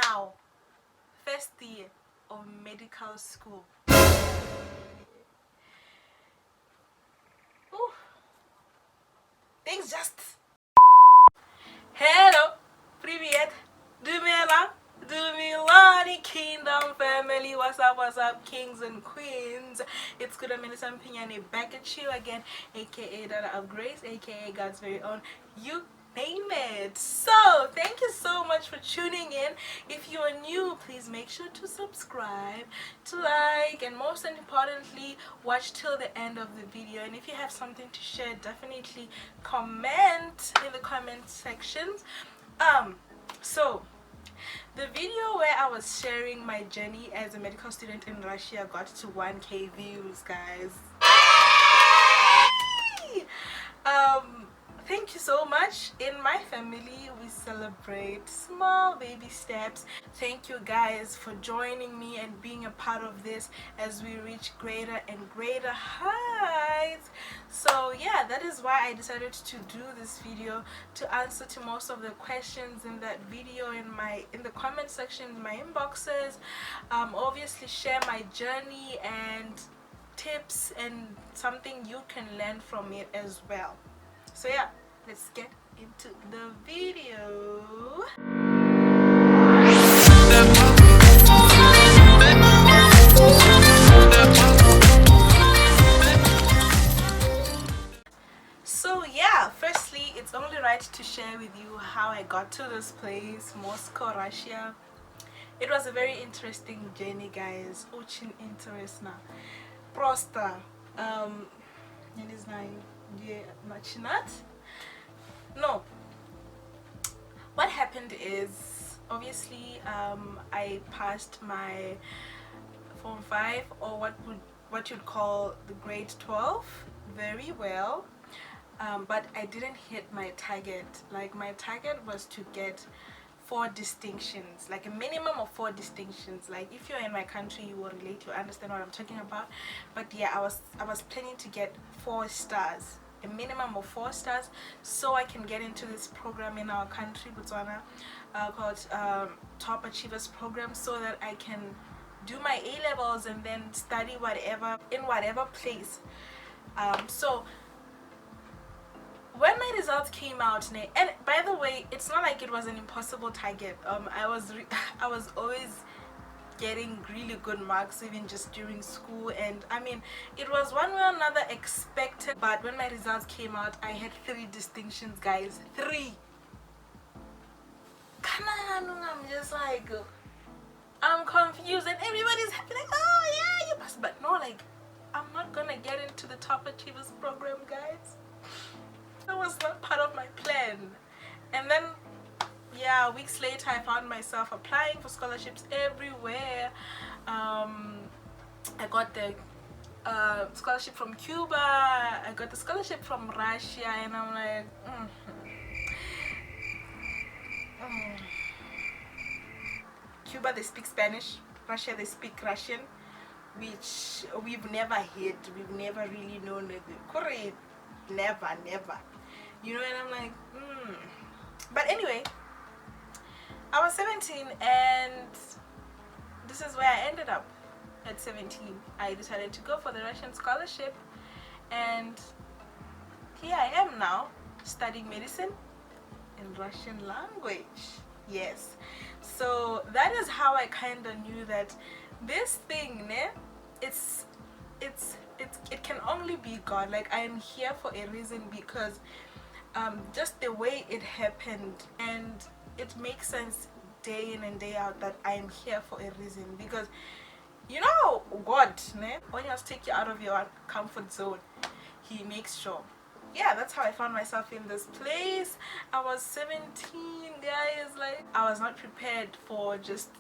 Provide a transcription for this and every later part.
now, first year of medical school. Ooh, things just. Hello, привет, Dumela, Dumilani Kingdom family. What's up, kings and queens? It's good Melissa Pinyani back at you again, aka Daughter of Grace, aka God's very own. You name it. So thank you so much for tuning in. If you are new, please make sure to subscribe, to like, and most importantly watch till the end of the video. And if you have something to share, definitely comment in the comment sections. So the video where I was sharing my journey as a medical student in Russia got to 1K views, guys. Thank you so much. In my family, we celebrate small baby steps. Thank you guys for joining me and being a part of this as we reach greater and greater heights. So yeah, that is why I decided to do this video, to answer to most of the questions in that video in the comment section, in my inboxes. Obviously share my journey and tips and something you can learn from it as well. So yeah, let's get into the video. So yeah, firstly, it's only right to share with you how I got to this place, Moscow, Russia. It was a very interesting journey, guys. Очень интересно. Просто я не знаю, где начинать. No, what happened is, obviously I passed my form 5, or what you'd call the grade 12, very well, but I didn't hit my target. Like, my target was to get 4 distinctions, like a minimum of 4 distinctions. Like, if you're in my country, you will relate, you understand what I'm talking about. But yeah, I was planning to get 4 stars, a minimum of 4 stars, so I can get into this program in our country, Botswana, called Top Achievers Program, so that I can do my A-levels and then study whatever in whatever place. So when my results came out, and by the way, it's not like it was an impossible target. I was always getting really good marks, even just during school, and I mean, it was one way or another expected. But when my results came out, I had 3 distinctions, guys. 3. I'm just like, I'm confused, and everybody's happy, like, oh yeah, you passed. But no, like, I'm not gonna get into the Top Achievers Program, guys. That was not part of my plan. And then yeah, weeks later I found myself applying for scholarships everywhere. I got the scholarship from Cuba, I got the scholarship from Russia, and I'm like, Cuba, they speak Spanish, Russia, they speak Russian, which we've never heard, we've never really known. Korea, never, you know. And I'm like, But anyway, I was 17, and this is where I ended up. At 17, I decided to go for the Russian scholarship, and here I am now, studying medicine in Russian language. Yes, so that is how I kind of knew that this thing, it can only be God. Like, I am here for a reason, because just the way it happened, and it makes sense day in and day out that I am here for a reason. Because you know, God, when he has to take you out of your comfort zone, he makes sure. Yeah, that's how I found myself in this place. I was 17, guys. Like, I was not prepared for just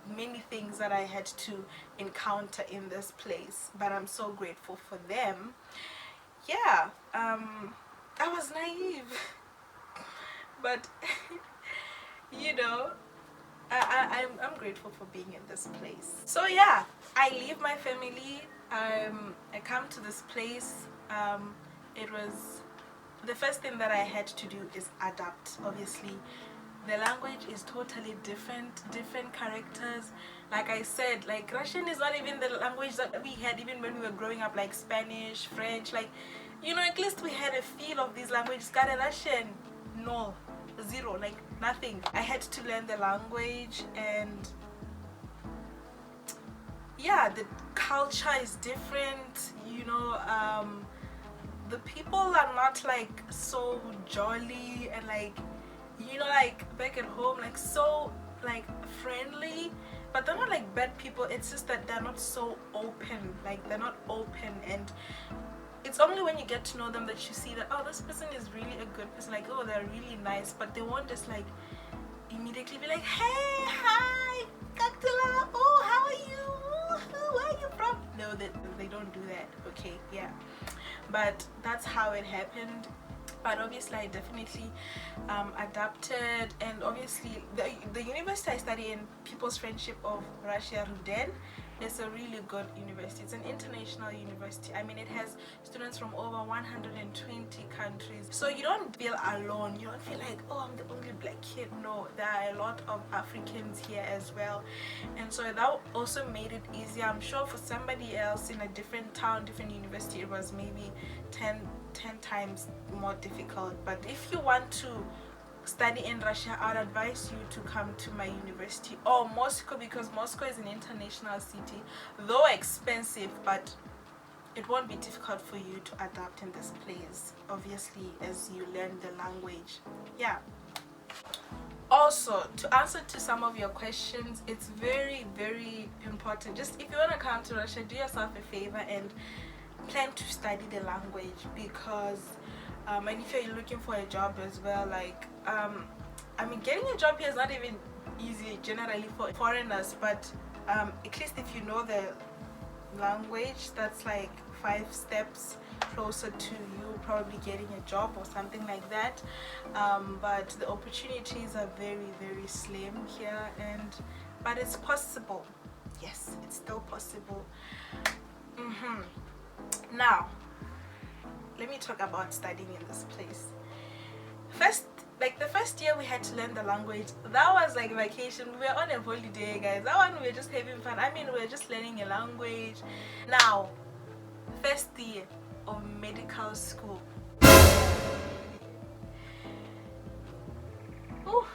many things that I had to encounter in this place, but I'm so grateful for them. Yeah, I was naive, but you know, I'm grateful for being in this place. So yeah, I leave my family. I come to this place. It was the first thing that I had to do is adapt. Obviously, the language is totally different characters. Like I said, like Russian is not even the language that we had even when we were growing up, like Spanish, French, like, you know, at least we had a feel of these languages. Got a Russian, no, zero, like nothing. I had to learn the language, and yeah, the culture is different, you know. The people are not like so jolly and like, you know, like back at home, like so like friendly, but they're not like bad people. It's just that they're not so open, like they're not open. And it's only when you get to know them that you see that, oh, this person is really a good person, like, oh, they're really nice. But they won't just like immediately be like, hey, hi, Kaktula, oh, how are you, where are you from? No, they don't do that. Okay, yeah, but that's how it happened. But obviously I definitely adapted. And obviously the university I study in, People's Friendship of Russia, Ruden, is a really good university. It's an international university. I mean, it has students from over 120 countries, so you don't feel alone. You don't feel like, oh, I'm the only black kid. No, there are a lot of Africans here as well, and so that also made it easier. I'm sure for somebody else in a different town, different university, it was maybe 10 times more difficult. But if you want to study in Russia, I'd advise you to come to my university or Moscow, because Moscow is an international city, though expensive, but it won't be difficult for you to adapt in this place, obviously, as you learn the language. Yeah. Also, to answer to some of your questions, it's very important, just if you want to come to Russia, do yourself a favor and plan to study the language, because and if you're looking for a job as well, like I mean, getting a job here is not even easy generally for foreigners, but at least if you know the language, that's like 5 steps closer to you probably getting a job or something like that. But the opportunities are very slim here, but it's possible. Yes, it's still possible. Now let me talk about studying in this place. The first year we had to learn the language. That was like vacation. We were on a holiday, guys. That one we were just having fun. I mean, we were just learning a language. Now, first year of medical school. Ooh.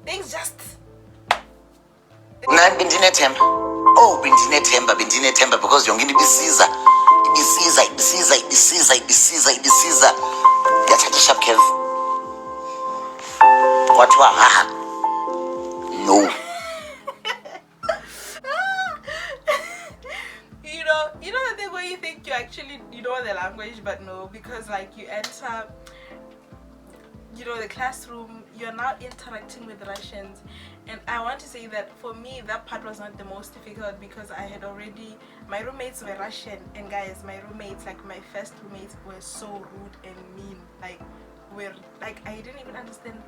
Things just oh, bendinethemba because yonke into ibisiza yathatha sharp curve kwathiwa no. you know the thing where you think you actually know the language, but no, because like you enter, you know, the classroom, you're now interacting with Russians. And I want to say that for me, that part was not the most difficult, because I had already, my roommates were Russian, and guys, my roommates, like my first roommates, were so rude and mean. Like I didn't even understand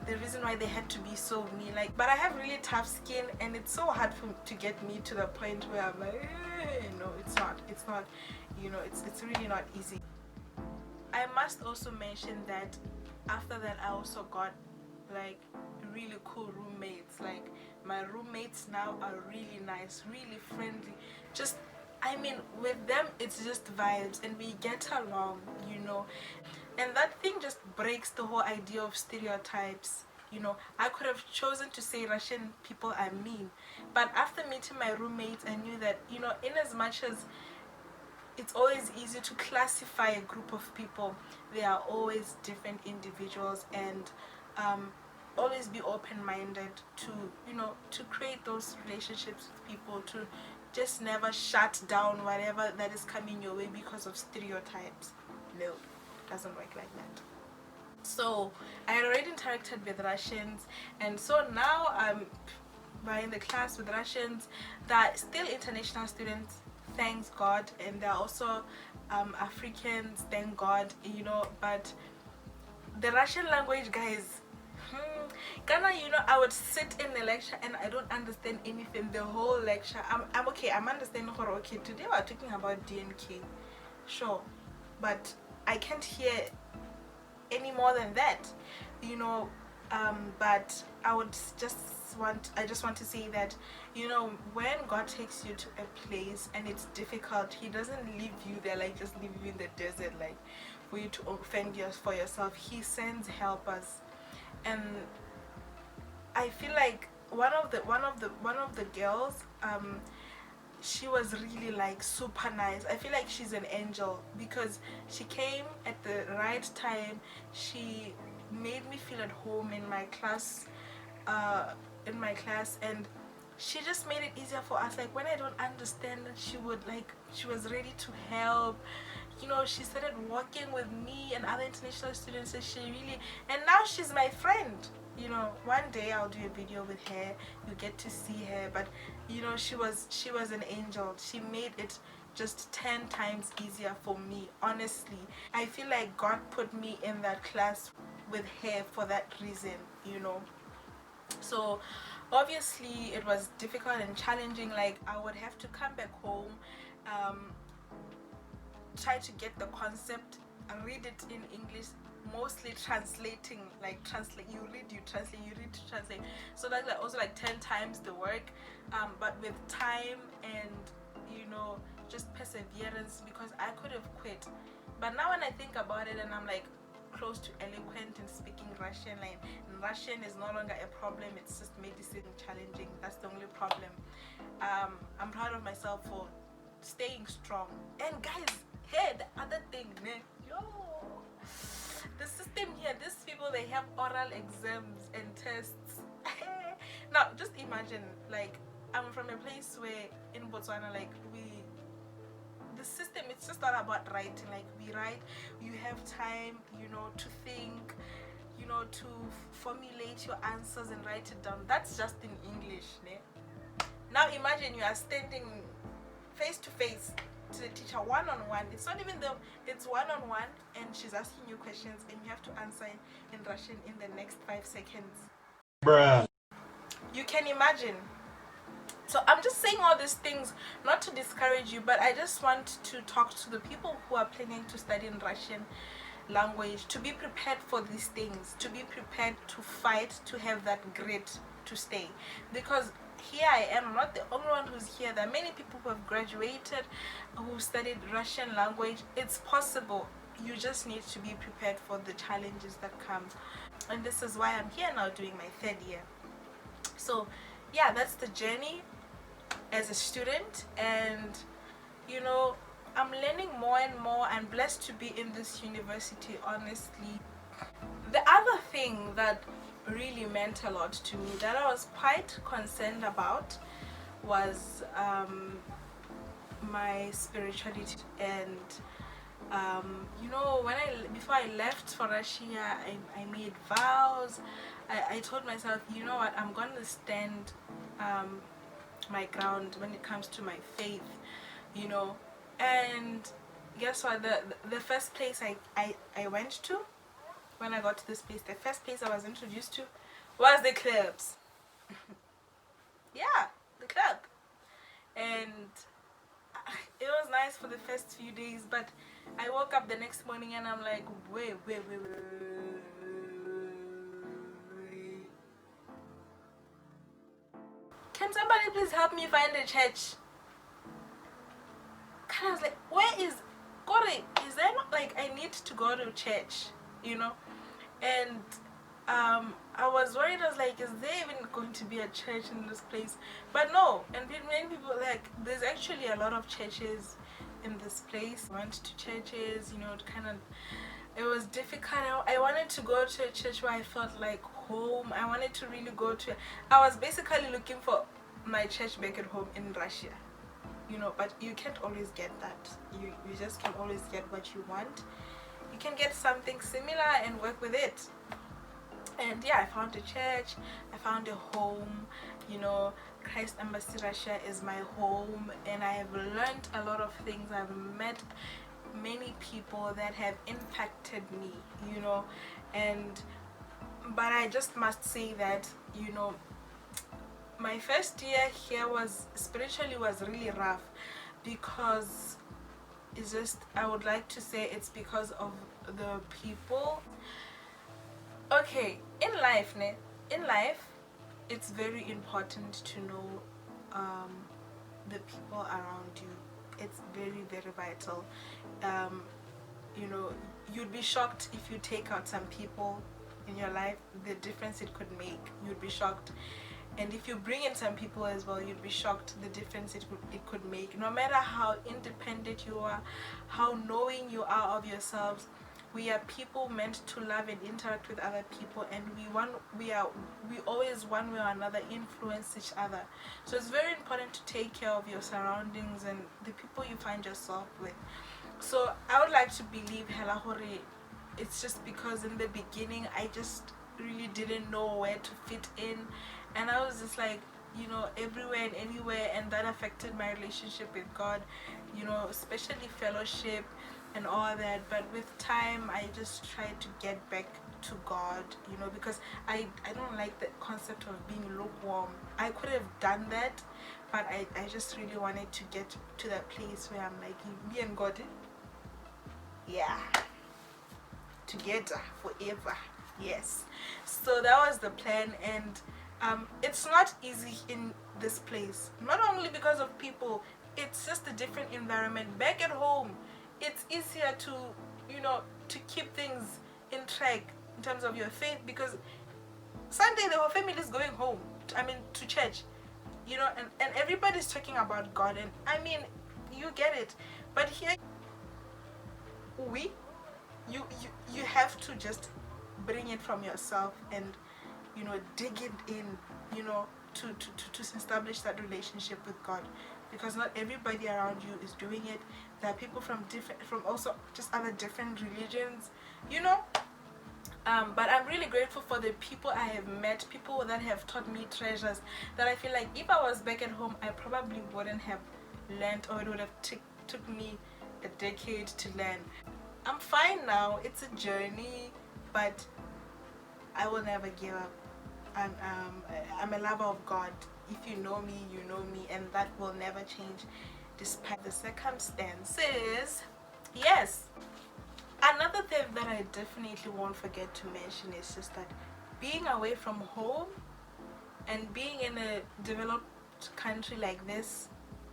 the reason why they had to be so mean. Like, but I have really tough skin, and it's so hard to get me to the point where I'm like, no, it's not, you know, it's really not easy. I must also mention that after that I also got like really cool roommates. Like my roommates now are really nice, really friendly. Just, I mean, with them it's just vibes and we get along, you know. And that thing just breaks the whole idea of stereotypes. You know, I could have chosen to say Russian people are mean, but after meeting my roommates, I knew that, you know, in as much as it's always easy to classify a group of people, they are always different individuals, and always be open-minded to, you know, to create those relationships with people, to just never shut down whatever that is coming your way because of stereotypes. No, it doesn't work like that. So I had already interacted with Russians, and so now I'm in the class with Russians that are still international students, thanks God, and they're also Africans, thank God, you know. But the Russian language, guys, Ghana, you know, I would sit in the lecture and I don't understand anything the whole lecture. I'm okay, I'm understanding horror. Okay, today we're talking about DNK, sure, but I can't hear any more than that, you know. But I just want to say that, you know, when God takes you to a place and it's difficult, He doesn't leave you there, like just leave you in the desert, like for you to fend for yourself. He sends helpers. And I feel like one of the girls, she was really like super nice. I feel like she's an angel because she came at the right time. She made me feel at home in my class, and she just made it easier for us. Like when I don't understand, she was ready to help. You know, she started working with me and other international students, and and now she's my friend. You know, one day I'll do a video with her, you get to see her. But you know, she was an angel. She made it just 10 times easier for me. Honestly, I feel like God put me in that class with her for that reason, you know. So obviously it was difficult and challenging. Like I would have to come back home, try to get the concept, read it in English, mostly translating, like you read to translate. So that's like also like 10 times the work, but with time and, you know, just perseverance, because I could have quit. But now when I think about it, and I'm like close to eloquent in speaking Russian, like Russian is no longer a problem, it's just medicine challenging. That's the only problem. I'm proud of myself for staying strong. And guys, hey, the other thing, yo, the system here, these people, they have oral exams and tests. Now just imagine, like, I'm from a place where in Botswana, like, the system, it's just not about writing. Like we write, you have time, you know, to think, you know, to formulate your answers and write it down. That's just in English, ne? Now imagine you are standing face to face to the teacher, one-on-one. It's not even them, it's one-on-one, and she's asking you questions and you have to answer in Russian in the next 5 seconds. Bruh. You can imagine. So I'm just saying all these things not to discourage you, but I just want to talk to the people who are planning to study in Russian language, to be prepared for these things, to be prepared to fight, to have that grit to stay. Because here I am, I'm not the only one who's here. There are many people who have graduated, who studied Russian language. It's possible. You just need to be prepared for the challenges that come. And this is why I'm here now doing my 3rd year. So yeah, that's the journey as a student. And you know, I'm learning more and more. I'm blessed to be in this university, honestly. The other thing that really meant a lot to me, that I was quite concerned about, was my spirituality. And you know, before I left for Russia, I made vows. I told myself, you know what, I'm gonna stand my ground when it comes to my faith, you know. And guess what, the first place I went to, when I got to this place, the first place I was introduced to was the clubs. Yeah, the club. And it was nice for the first few days, but I woke up the next morning and I'm like, wait. Can somebody please help me find a church? And I was like, where is Kore? Is there not, like, I need to go to church, you know? And I was worried. I was like, is there even going to be a church in this place? But no. And many people, like, there's actually a lot of churches in this place. I went to churches, you know, it was difficult. I wanted to go to a church where I felt like home. I wanted to really go to, I was basically looking for my church back at home in Russia, you know. But you can't always get that. You just can't always get what you want. You can get something similar and work with it. And yeah, I found a church, I found a home, you know. Christ Embassy Russia is my home, and I have learned a lot of things. I've met many people that have impacted me, you know. But I just must say that, you know, my first year here was spiritually was really rough, because I would like to say it's because of the people. Okay, in life, it's very important to know um, the people around you. It's very, very vital. Um, you know, you'd be shocked if you take out some people in your life, the difference it could make. You'd be shocked. And if you bring in some people as well, you'd be shocked the difference it could make. No matter how independent you are, how knowing you are of yourselves, we are people meant to love and interact with other people, and we always one way or another influence each other. So it's very important to take care of your surroundings and the people you find yourself with. So I would like to believe hela hore it's just because in the beginning I just really didn't know where to fit in, and I was just like, everywhere and anywhere, and that affected my relationship with God, especially fellowship and all that. But with time I just tried to get back to God, because I don't like the concept of being lukewarm. I could have done that, but I just really wanted to get to that place where I'm like, me and God, yeah, together forever. Yes. So that was the plan, and it's not easy in this place, not only because of people, it's just a different environment. Back at home it's easier to to keep things in track in terms of your faith, because Sunday the whole family is going home to church, and everybody's talking about God, and you get it. But here we you have to just bring it from yourself and dig it in, to establish that relationship with God, because not everybody around you is doing it. There are people from also just other different religions, but I'm really grateful for the people I have met, people that have taught me treasures that I feel like if I was back at home I probably wouldn't have learned, or it would have took me a decade to learn. I'm fine now. It's a journey, but I will never give up. I'm a lover of God. If you know me, you know me, and that will never change despite the circumstances. Yes. Another thing that I definitely won't forget to mention is just that being away from home and being in a developed country like this,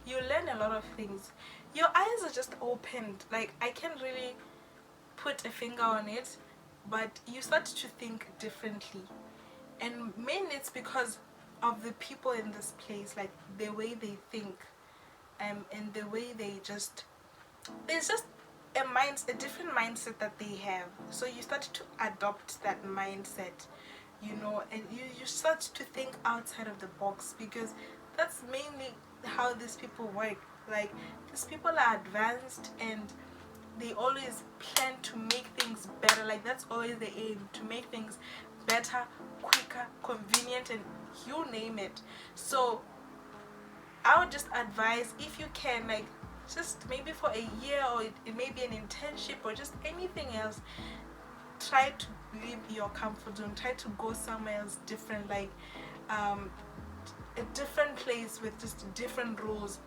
you learn a lot of things. Your eyes are just opened. Like, I can't really put a finger on it, but you start to think differently, and mainly it's because of the people in this place, like the way they think, and the way there's just a different mindset that they have. So you start to adopt that mindset, and you start to think outside of the box, because that's mainly how these people work. Like, these people are advanced, and they always plan to make things better. Like, that's always the aim, to make things better, quicker, convenient, and you name it. So I would just advise, if you can, like, just maybe for a year, or it may be an internship or just anything else, try to leave your comfort zone, try to go somewhere else different, like a different place with just different rules,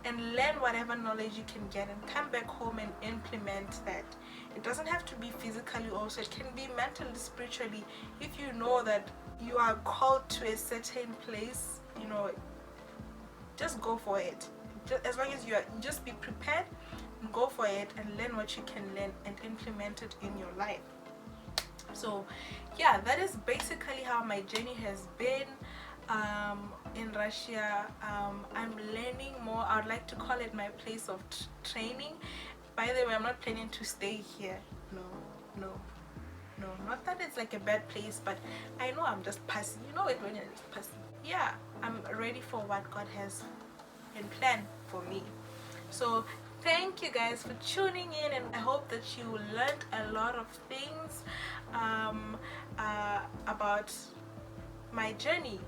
and learn whatever knowledge you can get, and come back home and implement that. It doesn't have to be physically, also it can be mentally, spiritually. If you know that you are called to a certain place, just go for it. As long as just be prepared and go for it, and learn what you can learn and implement it in your life. So yeah, that is basically how my journey has been in Russia. I'm learning more. I would like to call it my place of training. By the way, I'm not planning to stay here. No, not that it's like a bad place, but I know I'm just passing. You know it when you're just passing. Yeah, I'm ready for what God has in plan for me. So thank you guys for tuning in, and I hope that you learned a lot of things about my journey.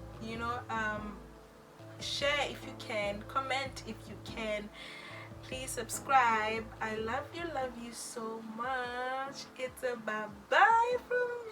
Share if you can, comment if you can, please subscribe. I love you so much. It's a bye bye from